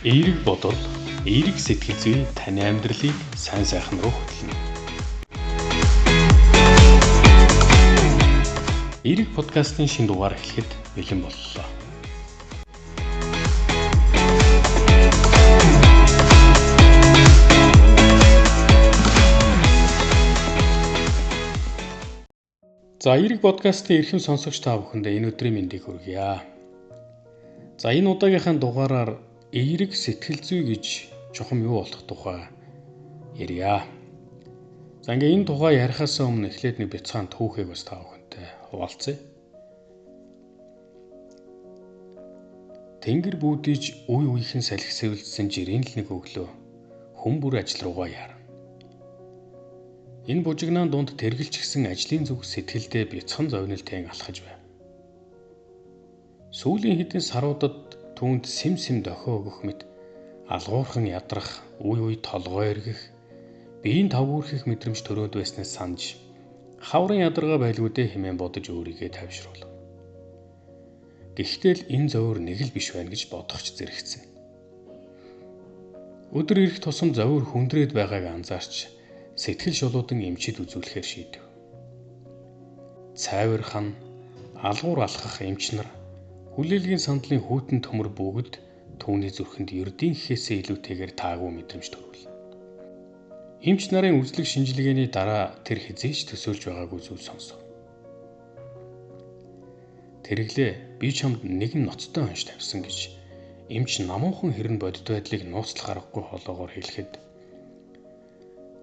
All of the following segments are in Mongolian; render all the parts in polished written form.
Эерэг бодол, эерэг сэтгэл зүй таны амьдралыг сайн сайхан руу хөтлөнө. Эерэг подкастын шинэ дугаар эхлэхэд бэлэн боллоо. За, эерэг подкастын эрхэм сонсогч та бүхэндээ энэ өдрийн мэндийг хүргье. За, энэ удаагийнхаа дугаараар эерэг сэтгэл зүй гэж чухам юу болох тухай ярья. За, энэ тухай ярихаас өмнө эхлээд нэг бяцхан түүхийг бас та бүхэнтэй хуваалцъя. Тэнгэр бүүдиж үе үеийнхэн салхи сэвэлдсэн жирийн л нэг өглөө хүн бүр ажил руугаа яар. Энэ бужигнаан дунд тэргэлж гисэн ажлын зүг сэтгэлдээ бяцхан зовнилтын алхаж байв. Сүүлийн хэдэн саруудад түүнд сэм дохио өгөх мэт алгуурхан ядрах, үе үе толгой эргэх, биеийн тавгүрхэх мэдрэмж төрөөд байснаас санаж хаврын ядаргаа байлгуудээ хэмээн бодож өөрийгөө тайвшруулав. Гэхдээ л энэ зовөр нэг л биш байна гэж бодохч зэрэгцэн. Өдөр ирэх тусам зовөр хүндрээд байгааг анзаарч сэтгэл шулуудан эмчид үзүүлэхээр шийдэв. Цайвар хан, алгуур алхах эмч нар, хүлээлгийн сандлын хүйтэн төмөр бүгд түүний зүрхэнд ердийн гэхээсээ илүүтэйгээр таагүй мэдрэмж төрвөл. Эмч нарын үзлэг шинжилгээний дараа тэр хизээч төсөөлж байгаагүй зүйл сонсов. Тэрглээ би чамд нэгэн ноцтой хонш тавьсан гэж эмч намуухан хэрэн бодит байдлыг нууцлах аргагүй холоогоор хэлэхэд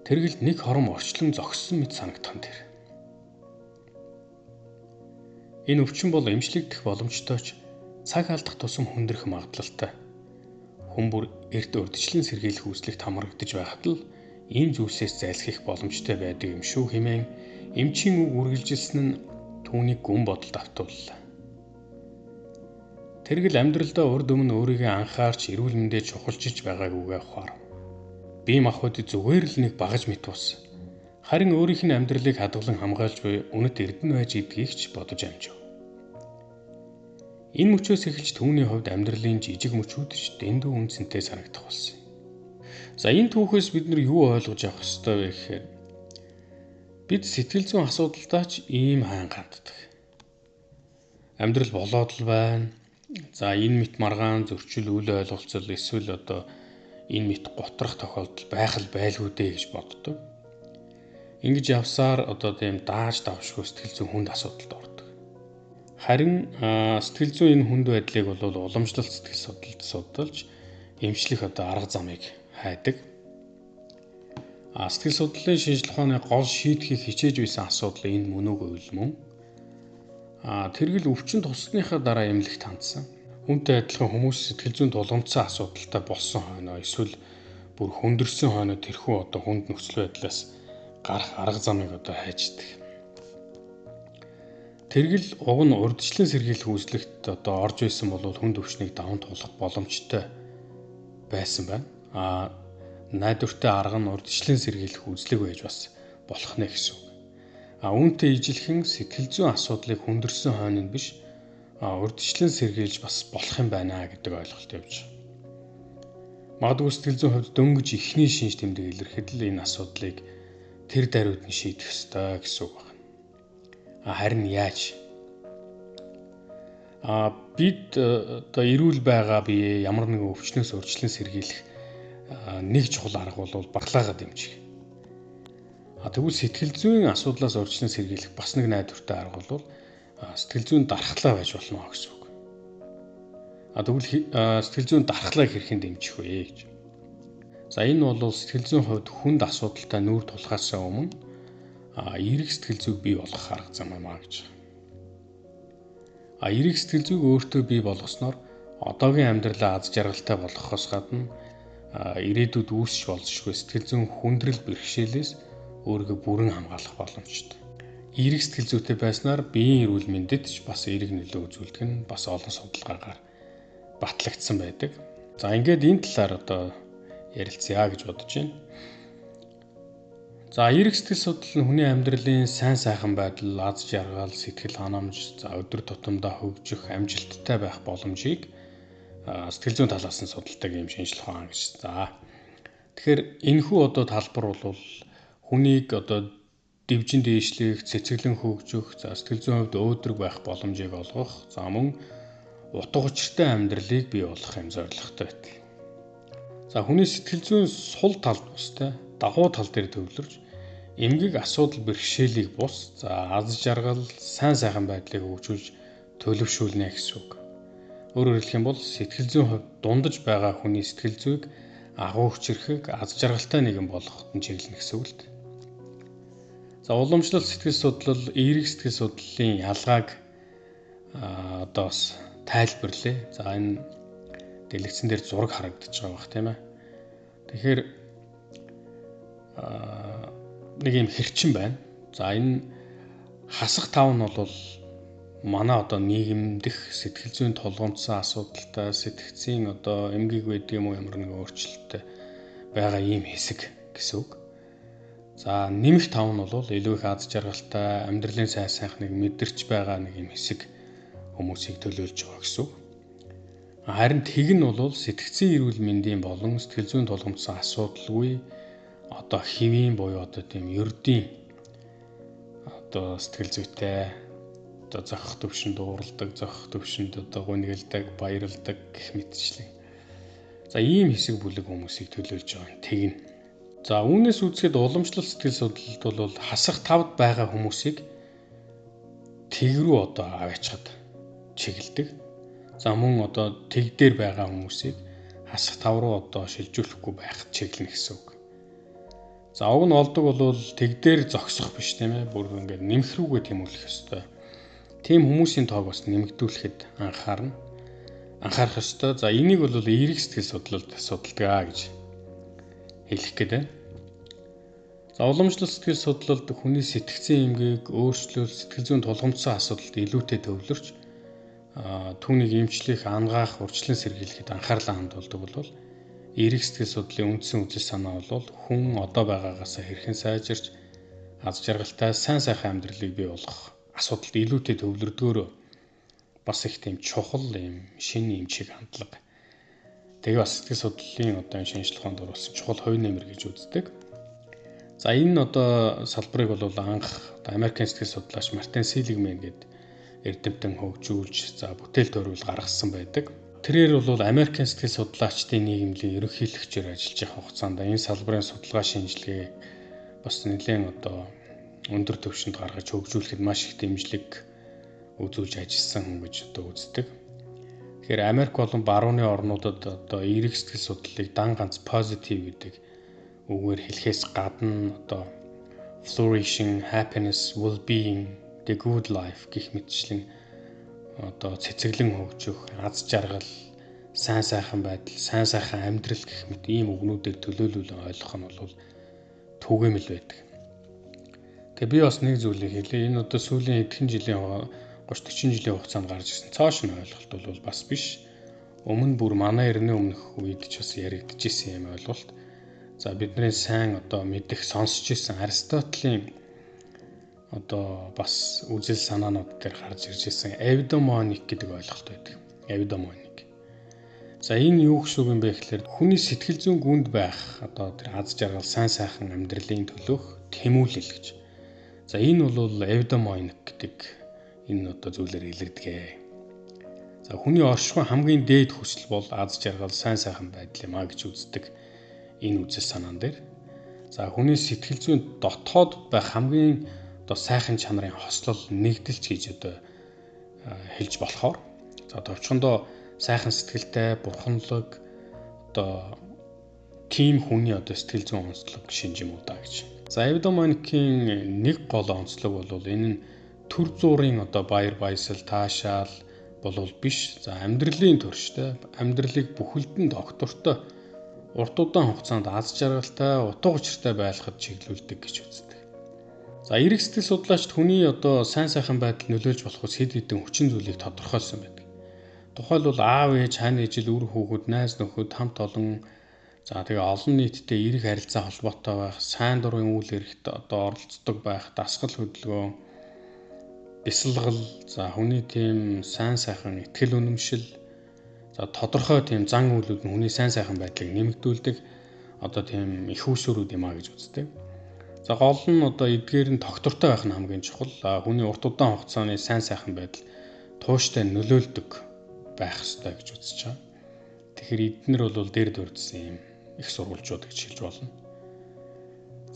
тэргэлд нэг хором орчлон зогссон мэт санагдхан тэр. Энэ өвчин бол эмчлэгдэх боломжтой ч цаг алдах тусам хүндрэх магадлалтай. Хүн бүр эрт урьдчилан сэргийлэх үүслэгт хамрагдаж байхад л ийм зүйлсээс зайлсхийх боломжтой байдаг юм шүү хэмээн эмчийн үг үргэлжилсэн нь түүнийг гүн бодолд автууллаа. Тэргэл амьдралдаа урд өмнө өөрийгөө анхаарч эрүүл мэндэ чухалчилж байгаагүйгээ ухаарав. Бие махбод зүгээр л нэг багаж мэт бус. Харин өөрийнх нь амьдралыг хадгалан хамгаалж буй үнэт эрдэнэ байж идгийг ч бодож амжив. Энэ мөчөөс эхэлж түүний хувьд амьдралын жижиг мөчүүд ч дэндүү үнцэнтэй санагдах болсон. За, энэ түүхээс бид нар юу ойлгож авах ёстой вэ гэхээр бид сэтгэл зүйн асуудалтай ч ийм хайн ганддаг. Амьдрал болоод л байна. За, энэ мэт маргаан зөрчил үл ойлголцол эсвэл энэ мэт готрох тохиолдол байх л байлгүй дээ гэж боддог. Ингэж явсаар тийм дааж давшгүй сэтгэл зүйн хүнд асуудалд ордог. Харин сэтгэл зүйн энэ хүнд байдлыг бол уламжлалт сэтгэл судлалд судалж эмчлэх арга замыг хайдаг. Сэтгэл судлалын шинжилгээ ухааны гол шийдэхийг хичээж байсан асуудал энэ мөн үгүй л мөн. Тэргэл өвчин тусныхаа дараа эмнэлэгт хандсан. Үүнтэй адилхан хүмүүс сэтгэл зүйн тулгамдсан асуудалтай болсон хойноо эсвэл бүр хүндэрсэн хойноо тэрхүү хүнд нөхцөл байдлаас гарах арга замыг хайждаг. Тэргэл уг нь урьдчилан сэргийлэх үүслэгт орж байсан бол хүнд өвчнийг даван туулах боломжтой байсан байна. Найдвартай арга нь урьдчилан сэргийлэх үзлэг байж бас болох нэ гэсэн үг. Үүнтэй ижилхэн сэтгэл зүйн асуудлыг хүндэрсэн хойно нь биш урьдчилан сэргийлж бас болох юм байна гэдэг ойлголт явж. Магадгүй сэтгэл зүйн хувьд дөнгөж ихний шинж тэмдэг илэрхэд л энэ асуудлыг тэр даруйд нь шийдэх ёстой гэсэн үг байна. Харин яаж? Бид эрүүл байгаа бие ямар нэгэн өвчнөөс урьдчилан сэргийлэх нэг чухал арга бол баглаагаа дэмжих. Тэгвэл сэтгэл зүйн асуудлаас урьдчилан сэргийлэх бас нэг найдвартай арга бол сэтгэл зүйн дархлаа байж болно гэсэн үг. Тэгвэл сэтгэл зүйн дархлааг хэрхэн дэмжих вэ гэж. За, энэ бол сэтгэл зүйн хувьд хүнд асуудалтай нүүр тулахаас өмнө эерэг сэтгэл зүйг бий болгох арга зам юмаа гэж. Эерэг сэтгэл зүйг өөртөө бий болгосноор одоогийн амьдралаа аз жаргалтай болгохоос гадна ирээдүйд үүсч болзошгүй сэтгэл зүйн хүндрэл бэрхшээлээс өөрийгөө бүрэн хамгаалах боломжтой. Эерэг сэтгэл зүйтэй байснаар биеийн эрүүл мэндэд ч бас эерэг нөлөө үзүүлдэг нь бас олон судалгаагаар батлагдсан байдаг. За, ингээд энэ талаар ярилцъя гэж бодож байна. За, эерэг сэтгэл судлал нь хүний амьдралын сайн сайхан байдал, аз жаргал, сэтгэл ханамж, өдөр тутамдаа хөгжих, амжилттай байх боломжийг сэтгэл зүйн талаас нь судалдаг юм шинжлэх ухаан гэж. За. Тэгэхээр энэхүү одоо талбар бол хүнийг одоо дивжин дээшлэх, цэцэглэн хөгжих, за сэтгэл зүйн хувьд өөдрөг байх боломжийг олгох, за мөн утга учиртай амьдралыг бий болгох юм зорилготой байдаг. За хүний сэтгэл зүйн сул талд бустай дагуу тал дээр төвлөрж эмгэг асуудал бэрхшээлийг бус, за аз жаргал, сайн сайхан байдлыг хөгжүүлж төлөвшүүлнэ гэсэн үг. Өөрөөр хэлэх юм бол сэтгэл зүйн хувьд дундаж байгаа хүний сэтгэл зүйг агуу хүчрэхэг, аз жаргалтай нэгэн болгоход нь чиглэнэ гэсэн үг л дээ. За уламжлалт сэтгэл судлал, эерэг сэтгэл судлалын ялгааг одоо бас тайлбарлая. За энэ дэлгэцэн дээр зураг харагдаж байгаа бах тийм ээ. Тэгэхээр нэг юм хэрчин байна. За энэ хасах тав нь бол манай одоо нийгэмдэх сэтгэл зүйн тулгамдсан асуудалтай сэтгцийн одоо эмгэг байдаг юм уу ямар нэг өөрчлөлттэй байгаа ийм хэсэг гэсэн үг. За нэмэх тав нь бол илүү их аз жаргалтай амьдралын сайн сайхныг мэдэрч байгаа нэг юм хэсэг хүмүүсийг төлөөлж байгаа гэсэн үг. Харин тэг нь бол сэтгцийн эрүүл мэндийн болон сэтгэл зүйн тулгамдсан асуудалгүй одоо хэвийн буюу одоо тийм ердийн одоо сэтгэл зүйтэй одоо зохих төвшөнд дууралдаг, зохих төвшөнд одоо гунигэлдэг, баярлдаг гэх мэтчлэн. За ийм хэсэг бүлэг хүмүүсийг төлөөлж байгаа нь тэг нь. За үүнээс үзэхэд уламжлалт сэтгэл судлалд бол хасах тавд байгаа хүмүүсийг тэг рүү одоо аваачаад чиглэдэг. За мөн одоо тэг дээр байгаа хүмүүсийг хасах тав руу одоо шилжүүлэхгүй байхад чиглэнэ гэсэн үг. За уг нь олдог бол тэг дээр зогсох биш тийм ээ. Бүр ингээд нэмэх рүүгээ тэмүүлэх ёстой. Тийм хүмүүсийн тоог бас нэмэгдүүлэхэд анхаарах ёстой. За энийг бол эерэг сэтгэл судлалд судалдаг гэж хэлэх гээд байна. За уламжлалт сэтгэл судлалд хүний сэтгцийн эмгэг, өөрчлөлт, сэтгэл зүйн тулгамдсан асуудалд илүүтэй төвлөрч түүнийг эмчлэх, ангаах, урьдчилан сэргийлэхэд анхаарлаа хандуулдаг бол эерэг сэтгэл судлалын үндсэн үзэл санаа бол хүн одоо байгаагаас хэрхэн сайжирч аз жаргалтай сайн сайхан амьдралыг бий болгох асуудалд илүүтэй төвлөрдгөөрөө бас их тийм чухал юм шинэ юм шиг хандлага. Тэгээ бас сэтгэл судлалын одоо шинжлэх ухаанд оруулсан чухал хувь нэмэр гэж үздэг. За энэ одоо салбарыг бол анх Америкийн сэтгэл судлаач Мартин Селигман гэдэг эрдэмтэн хөгжүүлж за бүтээл төрүүл гаргасан байдаг. Тэрээр бол Америкийн сэтгэл судлаачдын нийгэмлэгийн ерөнхийлөгчөөр ажиллаж байгаа хугацаанд энэ салбарын судалгаа шинжилгээ бас нэлээд одоо өндөр түвшинд гаргаж хөгжүүлэхэд маш их дэмжлэг үзүүлж ажилласан хүн гэж одоо үздэг. Тэгэхээр Америк болон барууны орнуудад одоо эерэг сэтгэл судлалыг дан ганц positive гэдэг үгээр хэлэхээс гадна одоо flourishing, happiness, well-being, the good life гэх мэтчлэн одоо цэцэглэн хөгжих, аз жаргал, сайн сайхан байдал, сайн сайхан амьдрал гэх мэт ийм үгнүүдийг төлөөлүүлэн ойлгох нь бол түгээмэл байдаг. Тэгээ би бас нэг зүйлийг хэлье. Энэ одоо сүүлийн хэдхэн жилийн 30-40 жилийн хугацаанд гарч ирсэн цааш нь ойлголт бол бас биш. Өмнө бүр манай эртний өмнөх үед ч бас яригдчихсэн юм ойлголт. За бидний сайн одоо мэдих сонсч ирсэн Аристотелийн одоо бас үзэл санаанууд дээр гарч ирж ирсэн эвдемоник гэдэг ойлголт байдаг. Эвдемоник. За энэ юу гэсэн үг юм бэ гэхээр хүний сэтгэл зүйн гүнд байх одоо тэр аз жаргал сайн сайхан амьдралын төлөөх тэмүүлэл гэж. За энэ бол эвдемоник гэдэг энэ одоо зүйлээр илэрдэг. За хүний оршихуй хамгийн дээд хүсэл бол аз жаргал сайн сайхан байдал юм а гэж үздэг. Энэ үзэл санаан дээр. За хүний сэтгэл зүйн дотоод байх хамгийн одоо сайхан чанарын хослол нэгдэлч гэж одоо хэлж болохоор за товчхондоо сайхан сэтгэлтэй бурханлаг одоо тийм хүний одоо сэтгэл зүйн онцлог шинж юм уу да гэж. За эвдемоникийн нэг гол онцлог бол энэ нь төр зуурын одоо баяр баясгал таашаал болвол биш. За амьдралын төрштэй амьдралыг бүхэлдэн доктортой урт удаан хугацаанд аз жаргалтай, утга учиртай байлгахад чиглүүлдэг гэж үздэг. За эерэг сэтгэл судлаачид хүний одоо сайн сайхан байдал нөлөөлж болох хэд хэдэн хүчин зүйлийг тодорхойлсон байдаг. Тухайлбал аав ээж, хань ижил, үр хүүхэд, найз нөхөд, хамт олон за тэгээ олон нийттэй эерэг харилцаа холбоотой байх, сайн дурын үйл хэрэгт одоо оролцдог байх, дасгал хөдөлгөөн, бясалгал, за хүний тийм сайн сайхан итгэл үнэмшил, За тодорхой тийм зан үйлүүд нь хүний сайн сайхан байдлыг нэмэгдүүлдэг одоо тийм их усүрүүд юм а гэж үздэг. За гол нь одоо эдгээр нь тогтвортой байх нь хамгийн чухал. Хүний урт удаан хугацааны сайн сайхан байдал тууштай нөлөөлдөг байх ёстой гэж үзэж байгаа. Тэгэхээр эднэр бол дээр дурдсан юм их сурвалжууд гэж хэлж болно.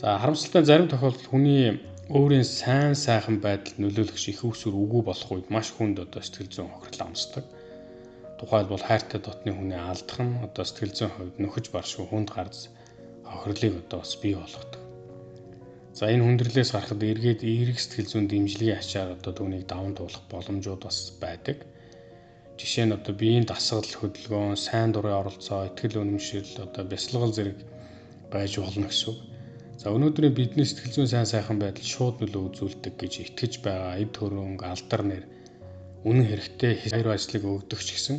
За харамсалтай зарим тохиолдолд хүний өөрийн сайн сайхан байдал нөлөөлөгч их усүр үгүй болох үед маш хүнд одоо сэтгэл зүйн хохирол амсдаг. Тухайлбал хайртай дотны хүний алдах нь одоо сэтгэл зүйн хувьд нөхөж баршгүй хүнд гарц хохирлыг одоо бас бий болгодог. За энэ хүндрэлээс гарахад эргээд эерэг сэтгэл зүйн дэмжлэгийн ачаар одоо түүнийг даван туулах боломжууд бас байдаг. Жишээ нь одоо биеийн дасгал хөдөлгөөн, сайн дурын оролцоо, итгэл үнэмшил одоо бясалгал зэрэг байж болно гэсэн үг. За өнөөдрийн бидний сэтгэл зүйн сайн сайхан байдал шууд нөлөө үзүүлдэг гэж итгэж байгаа эд хөрөнгө, алдар нэр, үнэн хэрэгтэй хоёр ажлыг өгдөг ч гэсэн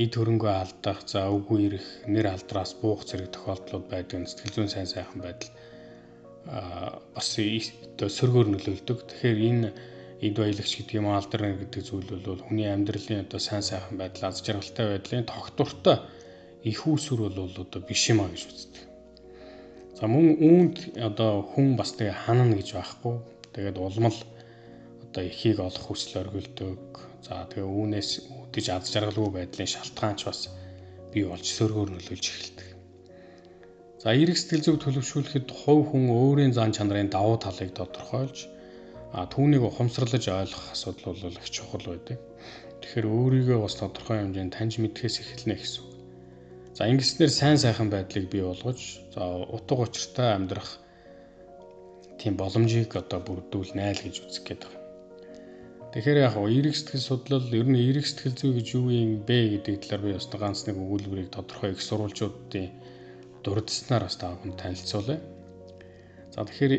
эд хөрөнгөө алдах, за үгүй ирэх, нэр алдраас буух зэрэг тохиолдлууд байдаг нь сэтгэл зүйн сайн сайхан байдал бас одоо сөргөөр нөлөөлдөг. Тэгэхээр энэ эд баялагч гэдэг юм алдар нэр гэдэг зүйл бол хүний амьдралын одоо сайн сайхан байдал, аз жаргалтай байдлын тогтвортой их усүр бол одоо биш юм а гэж үздэг. За мөн үүнд одоо хүн бас тэгээ ханана гэж байхгүй. Тэгээд улмал одоо ихийг олох хүсэл оргилдог. За тэгээ үүнээс үүдэж аз жаргалгүй байдлын шалтгаанч бас бий болж сөргөөр нөлөөлж эхэлдэг. За эерэг сэтгэл зүйг төлөвшүүлэхэд хувь хүн өөрийн зан чанарын давуу талыг тодорхойлж түүнийг ухамсарлаж ойлгох асуудал бол их чухал байдаг. Тэгэхээр өөрийгөө бас тодорхой хэмжээнд таньж мэдхээс эхэлнэ гэсэн үг. За ингэснээр сайн сайхан байдлыг бий болгож за утга учиртай амьдрах тийм боломжийг одоо бүрдүүлнэ л гэж үзэх гээд байна. Тэгэхээр яг эерэг сэтгэл судлал ер нь эерэг сэтгэл зүй гэж юу юм бэ гэдэг талаар би бас ганц нэг өгүүлбэрийг тодорхой их сурвалжуудын дурдснаар бас таахын танилцуулъя. За тэгэхээр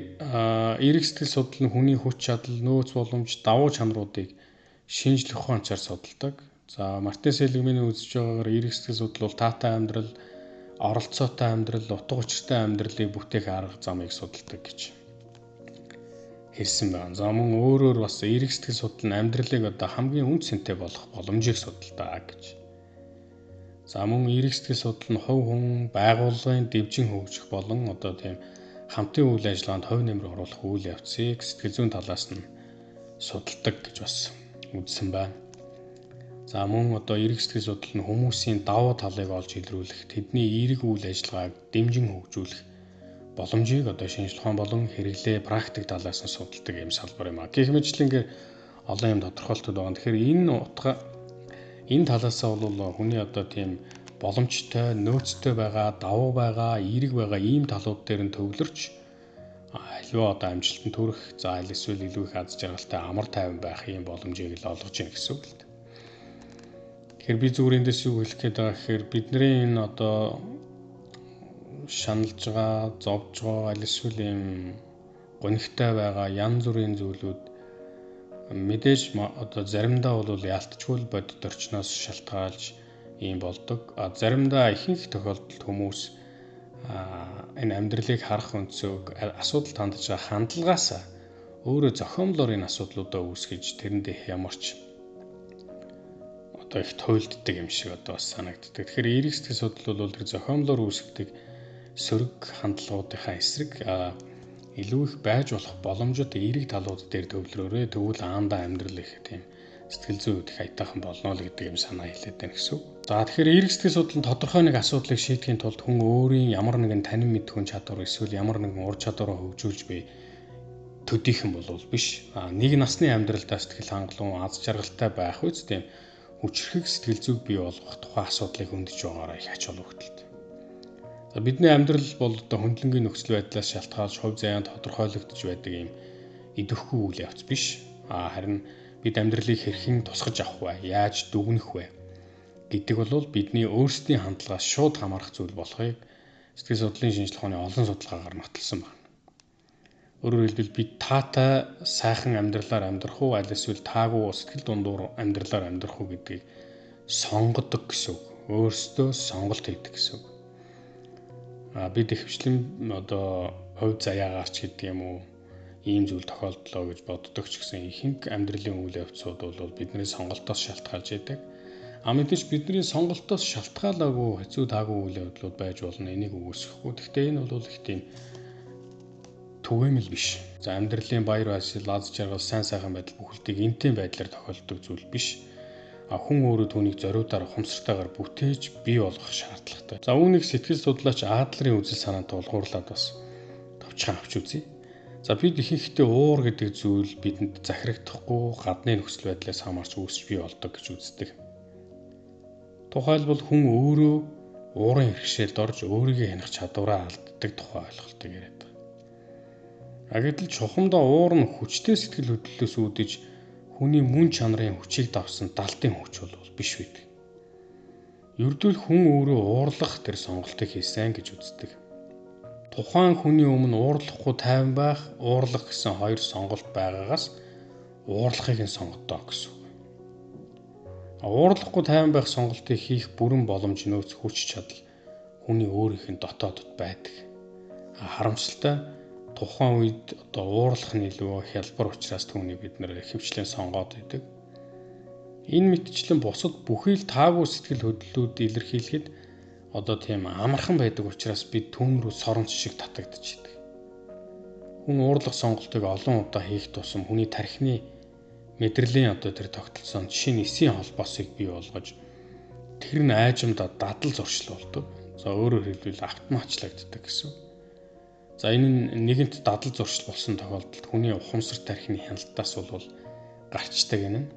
эерэг сэтгэл судлал нь хүний хүч чадал, нөөц боломж, давуу чанаруудыг шинжлэх ухаанчаар судалдаг. За Мартин Селигманы үзэж байгаагаар эерэг сэтгэл судлал бол таатай амьдрал, оролцоотой амьдрал, утга учиртай амьдралыг бүтээх арга замыг судалдаг гэж хэлсэн байна. За мөн өөрөөр бас эерэг сэтгэл судлал нь амьдралыг одоо хамгийн үн цэнтэй болгох боломжийг судалдаг гэж. За мөн эерэг сэтгэл судлал нь хувь хүн, байгууллагын дэвжин хөгжих болон одоо тийм хамтын үйл ажиллагаанд хувь нэмэр оруулах үйл явцыг сэтгэл зүйн талаас нь судалдаг гэж бас үзсэн байна. За мөн одоо эерэг сэтгэл судлал нь хүмүүсийн давуу талыг олж илрүүлэх, тэдний эерэг үйл ажиллагааг дэмжин хөгжүүлэх боломжийг одоо шинжлэх ухаан болон хэрэглээ практик талаас нь судалдаг юм салбар юм а. Гэх мэтлэнгээр олон юм тодорхойлтод байгаа. Тэгэхээр энэ талаасаа бол хүний одоо тийм боломжтой, нөөцтэй байгаа, давуу байгаа, эерэг байгаа ийм талууд дээр нь төвлөрч аливаа одоо амжилтанд хүрэх, за аль эсвэл илүү их аз жаргалтай амар тайван байх ийм боломжийг л олгож ийн гэсэн үг л дээ. Тэгэхээр би зүгээр эндээс юу хэлэх гээд байгаа гэхээр бидний энэ одоо шаналж байгаа, зовж байгаа, аль эсвэл ийм гонигтай байгаа янз бүрийн зүйлүүд мэдээж одоо заримдаа бол ялтчгүй бодит орчноос шалтгаалж ийм болдог. Заримдаа ихэнх тохиолдолд хүмүүс энэ амьдралыг харах өнцөг асуудал хандж байгаа хандлагаасаа өөрөө зохиомлоор энэ асуудлуудаа үүсгэж тэрэндээ ямарч одоо их туйлддаг юм шиг одоо бас санагддаг. Тэгэхээр эерэг сэтгэл судлал бол тэр зохиомлоор үүсгдэг сөрөг хандлагуудынхаа эсрэг илүү их байж болох боломжит эерэг талууд дээр төвлөрөөрэй. Тэгвэл аандаа амьдрал их тийм сэтгэл зүйн их аятайхан болно л гэдэг юм санаа хэлээд байна гэсэн үг. За тэгэхээр эерэг сэтгэл судлал нь тодорхой нэг асуудлыг шийдэхийн тулд хүн өөрийн ямар нэгэн танин мэдхүйн чадвар эсвэл ямар нэгэн ур чадвараа хөгжүүлж буй төдийх юм бол биш. Нэг насны амьдралдаа сэтгэл хангалуун аз жаргалтай байх үст тийм хүчрхэг сэтгэл зүйг бий болгох тухай асуудлыг хөндөж байгаараа их ач холбогдолтой. За бидний амьдрал бол одоо хөндлөнгийн нөхцөл байдлаас шалтгаалж хувь заяанд тодорхойлогдож байдаг юм идэвхгүй үйл явц биш. Харин бид амьдралыг хэрхэн тусгаж авах вэ? Яаж дүгнэх вэ? Гэдэг бол бидний өөрсдийн хандлагаас шууд хамаарах зүйл болохыг сэтгэл судлалын шинжлэх ухааны олон судалгаагаар нотолсон байна. Өөрөөр хэлбэл бид таатай сайхан амьдралаар амьдрах уу, аль эсвэл таагүй сэтгэл дундуур амьдралаар амьдрах уу гэдгийг сонгодог гэсэн үг. Өөрсдөө сонголт хийдэг гэсэн үг. Бид ихэвчлэн одоо хувь заяагаарч гэдэг юм уу ийм зүйл тохиолдлоо гэж боддог ч гэсэн ихэнх амьдралын үйл явцууд бол бидний сонголтоос шалтгаалж байдаг. Мэдээж бидний сонголтоос шалтгаалаагүй хэцүү таагүй үйл явдлууд байж болно. Энийг үгүйсэхгүй. Гэхдээ энэ бол их тийм түгээмэл биш. За амьдралын баяр баясгал, аз жаргал, сайн сайхан байдал бүхэлдийг энтэй байдлаар тохиолддог зүйл биш. Хүн өөрөө түүнийг зориудаар ухамсартайгаар бүтээж бий болгох шаардлагатай. За үүнийг сэтгэл судлаач Адлерийн үзэл санаанд тулгуурлаад бас товчхон авч үзье. За бид ихэнхдээ уур гэдэг зүйл бидэнд захирагдахгүй гадны нөхцөл байдлаас хамаарч үүсч бий болдог гэж үздэг. Тухайлбал хүн өөрөө уурын хэрэгшээлд орж өөрийгөө хянах чадвараа алддаг тухай ойлголтыг яриад байна. Гэтэл чухамдаа уур нь хүчтэй сэтгэл хөдлөлөөс үүдэж хүний мөн чанарын хүчийг давсан далдын хүч бол биш байдаг. Ердөө хүн өөрөө уурлах тэр сонголтыг хийсэн гэж үздэг. Тухайн хүний өмнө уурлахгүй тайван байх, уурлах гэсэн хоёр сонголт байгаагаас уурлахыг нь сонгодоо гэсэн. Уурлахгүй тайван байх сонголтыг хийх бүрэн боломж нөөц хүч чадал хүний өөрийнх нь дотоодд байдаг. Харамсалтай тухайн үед уурлах нь илүү хялбар учраас түүнийг бид нэр ихэвчлэн сонгоод байдаг. Энэ мэтчлэн бусад бүхий л таагүй сэтгэл хөдлөлүүд илэрхийлэхэд тийм амархан байдаг учраас бид түүн рүү соронч шиг татагдчихдаг. Хүн уурлах сонголтыг олон удаа хийх тусам хүний тархины мэдрэлийн тэр тогтолцоон жишээ нь эсийн холбоосыг бий болгож тэр нь айжмдаа дадал зуршил болдог. За өөрөөр хэлбэл автоматчлагддаг гэсэн. За энэ нь нэгэнт дадал зуршил болсон тохиолдолд хүний ухамсар тархины хяналтаас бол гарчдаг юм.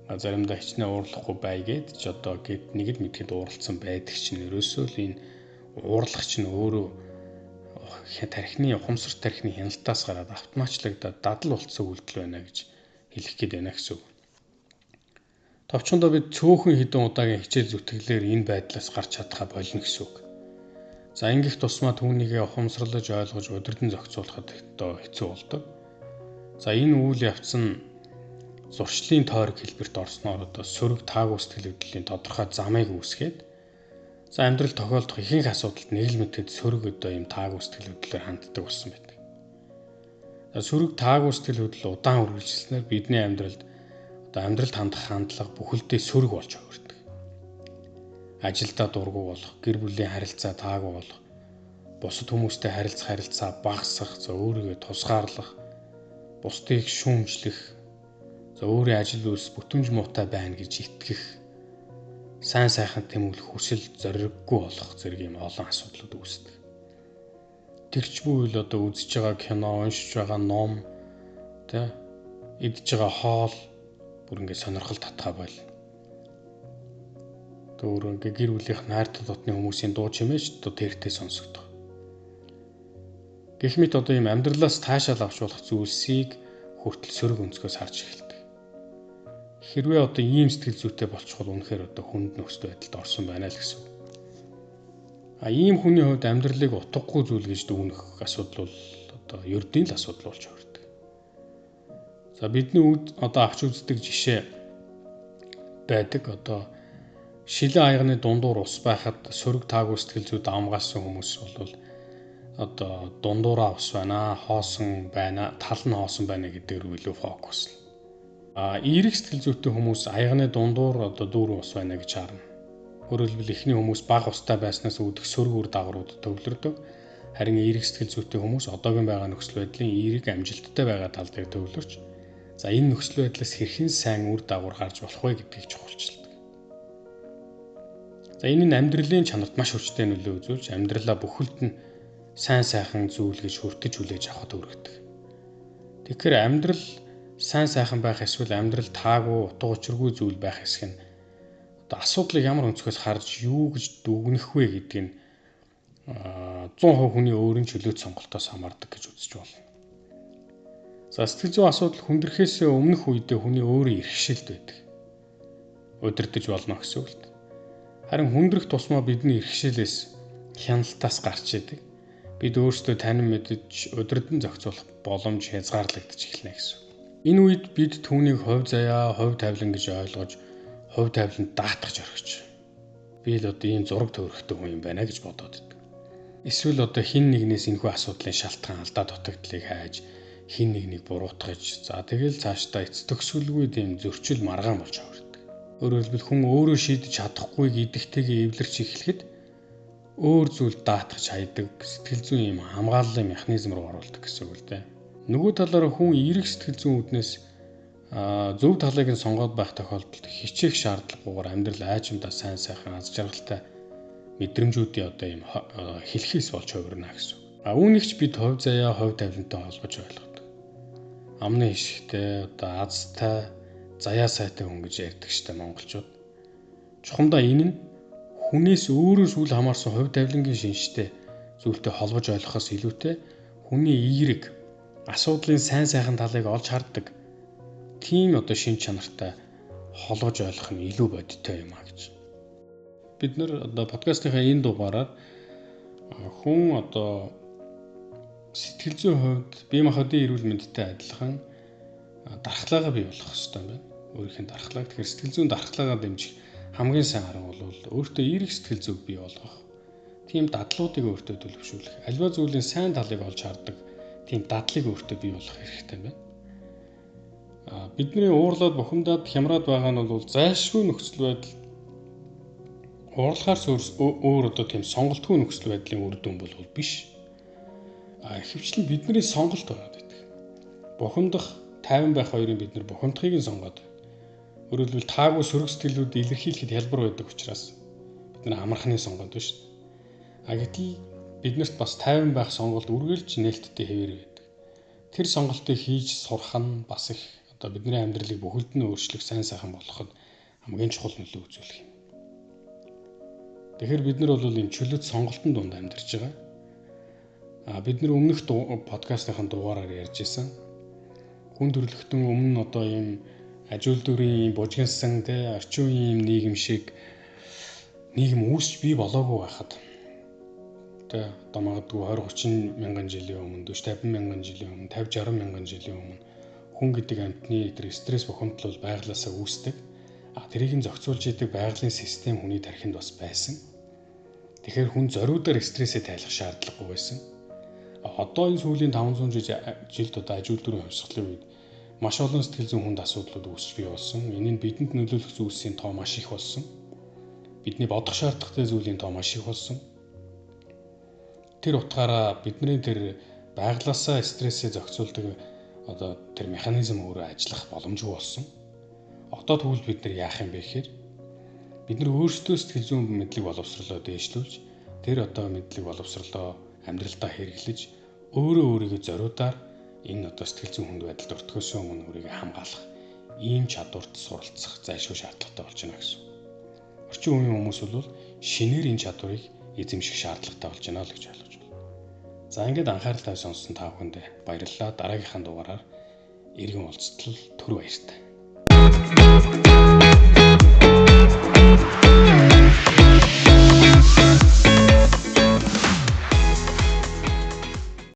Заримдаа хичнээн уурлахгүй байгээд ч гэд нэг л мэдхэд ууралцсан байдаг чинь ерөөсөө л энэ уурлах чинь өөрөө тархины ухамсар тархины хяналтаас гараад автоматчлагдаад дадал болцсон үйлдэл байна гэж хэлэх гээд байна гэсэн үг. Товчхондоо бид цөөхөн хэдэн удаагийн хичээл зүтгэлээр энэ байдлаас гарч чадхаа болно гэсэн үг. За ингэх тусмаа түүнийгээ ухамсарлаж ойлгож удирдан зохицуулахад хэцүү болдог. За энэ үйл явц нь зуршлын тойрог хэлбэрт орсноор сөрөг таагүй сэтгэл хөдлөлийн тодорхой замыг үүсгээд за амьдрал тохиолдох ихэнх асуудалд нэг л мэдэд сөрөг ийм таагүй сэтгэл хөдлөлөөр ханддаг болсон байдаг. Сөрөг таагүй сэтгэл хөдлөл удаан үргэлжилснээр бидний амьдралд хандах хандлага бүхэлдээ сөрөг болж хувирдаг. Ажилдаа дургу болох, гэр бүлийн харилцаа таагүй болох, бусад хүмүүстэй харилцаа багасгах, өөрийгөө тусгаарлах, бусдыг шүүмжлэх, өөрийн ажил үйлс бүтэмж муутай байна гэж итгэх, сайн сайхан тэмүүлэх хүсэл зориггүй болох зэрэг ийм олон асуудлууд үүсдэг. Тэрч бүвэл үзэж байгаа кино, уншиж байгаа ном, идж байгаа хоол бүр ингэ сонирхол татгаа болно. Өөр гэр бүлийнх найр дотны хүмүүсийн дуу чимээч тэртээ сонсогдох. Гэх мэт ийм амьдралаас таашаал авч болох зүйлсийг хүртэл сөрөг өнцгөөс харж эхэлдэг. Хэрвээ ийм сэтгэл зүйтэй болчихвол үнэхээр хүнд нөхцөл байдалд орсон байна л гэсэн. Ийм хүний хувьд амьдралыг утгагүй зүйл гэж дүгнэх асуудал бол ердийн л асуудал болж хувирдаг. За бидний авч үздэг жишээ байдаг. Шилэн аяганы дундуур ус байхад сөрөг таагүй сэтгэл зүйд амгаалсан хүмүүс бол дундуураа ус байна, хоосон байна, тал нь хоосон байна гэдэг рүү илүү фокуслно. Эерэг сэтгэл зүйтэй хүмүүс аяганы дундуур дүүрэн ус байна гэж харна. Өөрөөр хэлбэл эхний хүмүүс бага устай байснаас үүдэх сөрөг үр дагаврууд төвлөрдөг. Харин эерэг сэтгэл зүйтэй хүмүүс одоогийн байгаа нөхцөл байдлын эерэг амжилттай байгаа талдыг төвлөрч энэ нөхцөл байдлаас хэрхэн сайн үр дагавар гарч болох вэ гэдгийг чухалчилдаг. Энэ нь амьдралын чанарт маш хүчтэй нөлөө үзүүлж амьдралаа бүхэлд нь сайн сайхан зүйл гэж хүртэж хүлээж авахд хүргэдэг. Тэгэхээр амьдрал сайн сайхан байх эсвэл амьдрал таагүй утга учиргүй зүйл байх хэсэг нь асуудлыг ямар өнцгөөс харж юу гэж дүгнэх вэ гэдг нь 100% хүний өөрийн чөлөөт сонголтоос хамаардаг гэж үзэж болно. Сэтгэл зүйн асуудал хүндрэхээс өмнөх үедээ хүний өөрийн эрхшээлд байдаг. Удирдах болно гэсэн үг. Харин хүндрэх тусмаа бидний эрхшээлээс хяналтаас гарч идэг. Бид өөрсдөө танин мэдж удирдан зохицуулах боломж хязгаарлагдаж эхэлнэ гэсэн. Энэ үед бид түүнийг хувь заяа, хувь тавилан гэж ойлгож, хувь тавиланд даатгаж орхиж. Би л ийм зураг төвөрхтэй хүн юм байна гэж бодоод байдаг. Эсвэл хин нэгнээс энэхүү асуудлын шалтгаан алдаа дутагдлыг хайж, хин нэгнийг буруутгаж, тэгэл цаашдаа эц төгсгөлгүй ийм зөрчил маргаан болж хувирдаг. Өөрөөр хэлбэл хүн өөрөө шийдэж чадахгүйг идэвхтэйгээ эвлэрч эхлэхэд өөр зүйл даатгаж хайдаг, сэтгэл зүйн юм хамгааллын механизм руу оруулдаг гэсэн үг л дээ. Нөгөө талаараа хүн эерэг сэтгэл зүйн үүднээс зөв талыг нь сонгоод байх тохиолдолд хичээх шаардлагагүйгээр амьдрал айчимдаа сайн сайхан аз жаргалтай мэдрэмжүүдийн одоо юм хэлхийс болж хувирна гэсэн. Үүнийг ч бид хувь заяа, хувь тавилантай холбож ойлгодог. Амны хишгтэй, одоо азтай, заяа сайтай хүн гэж ярьдаг штэ монголчууд. Чухамдаа энэ нь хүнээс өөрөө сүүл хамаарсан хувь тавилангийн шинжтэй зүйлтэй холбож ойлгохоос илүүтэй хүний эерэг асуудлын сайн сайхан талыг олж харддаг тийм одоо шин чанартай холбож ойлгох нь илүү бодиттой юм а гэж. Бид нэр одоо подкастынхаа энэ дугаараар хүн одоо сэтгэл зүйн хувьд бие махбодын эрүүл мэндтэй адилхан дархлаагаа бий болгох хэрэгтэй юм байна. Өөрийнхөө дархлааг тэгэхээр сэтгэл зүйн дархлаагаа дэмжих хамгийн сайн арга бол өөртөө эерэг сэтгэл зүйг бий болгох. Тийм дадлуудыг өөртөө төлөвшүүлэх. Аливаа зүйлийн сайн талыг олж хардаг тийм дадлыг өөртөө бий болгох хэрэгтэй байна. Бидний уурлаад бухимдаад хямраад байгаа нь бол зайлшгүй нөхцөл байдал уурлахаас өөр одоо тийм сонголтгүй нөхцөл байдлын үр дүн бол биш. Ихэвчлэн бидний сонголт байгаад байдаг. Бухимдах, тайван байх хоёрын бид нар бухимдахыг нь сонгоод. Өөрөөр хэлбэл таагүй сөрөг сэтгэлүүд илэрхийлэхэд хялбар байдаг учраас бид нар амархныг сонгоод байна шүү дээ. Гэтэл биднэрт бас тайван байх сонголт үргэлж нээлттэй хэвээр байдаг. Тэр сонголтыг хийж сурах нь бас их одоо бидний амьдралыг бүхэлд нь өөрчлөх сайн сайхан болгоход хамгийн чухал нөлөө үзүүлэх юм. Тэгэхээр бид нар бол ийм чөлөөт сонголтын дунд амьдарч байгаа. Бид нар өмнөх подкастын дугаараар ярьж байсан. Хүн төрөлхтөн өмнө одоо ийм ажил дүрийн бужигнсан орчин үеийн нийгэм шиг нийгэм үүсч бий болоогүй байхад одоо магадгүй 20-30 мянган жилийн өмнө 40-50 мянган жилийн өмнө 50-60 мянган жилийн өмнө хүн гэдэг амьтны тэр стресс бухимдал бол байглаасаа үүсдэг. Тэрийг нь зохицуулж идэг байгалийн систем хүний тархинд бас байсан. Тэгэхээр хүн зориудаар стрессээ тайлах шаардлагагүй байсан. Одоо энэ сүүлийн 500 жилд одоо ажил дүрийн хувьсгалын үед маш олон сэтгэл зүйн хүнд асуудлууд үүсч бий болсон. Энэ нь бидэнд нөлөөлөх зүйлсийн тоо маш их болсон. Бидний бодох шаардлагатай зүйлийн тоо маш их болсон. Тэр утгаараа бидний тэр байглаасаа стрессээ зохицуулдаг одоо тэр механизм өөрөө ажиллах боломжгүй болсон. Одоо тэгвэл бид нар яах юм бэ гэхээр бид нар өөрсдөө сэтгэл зүйн мэдлэг боловсролоо дээшлүүлж тэр одоо мэдлэг боловсролоо амьдралдаа хэрэглэж өөрөө өөрийгөө зориудаар энэ одоо сэтгэл зүйн хүнд байдалд ортгохоос өмнө өөрийгөө хамгаалах ийм чадварт суралцах зайлшгүй шаардлагатай болж байна гэсэн. Орчин үеийн хүмүүс бол шинээр энэ чадварыг эзэмших шаардлагатай болж байна л гэж ойлгож байна. За ингээд анхаарал тавь сонссон та бүхэнд баярлалаа. Дараагийнхаа дугаараар иргэн уулзтал түр баяртай.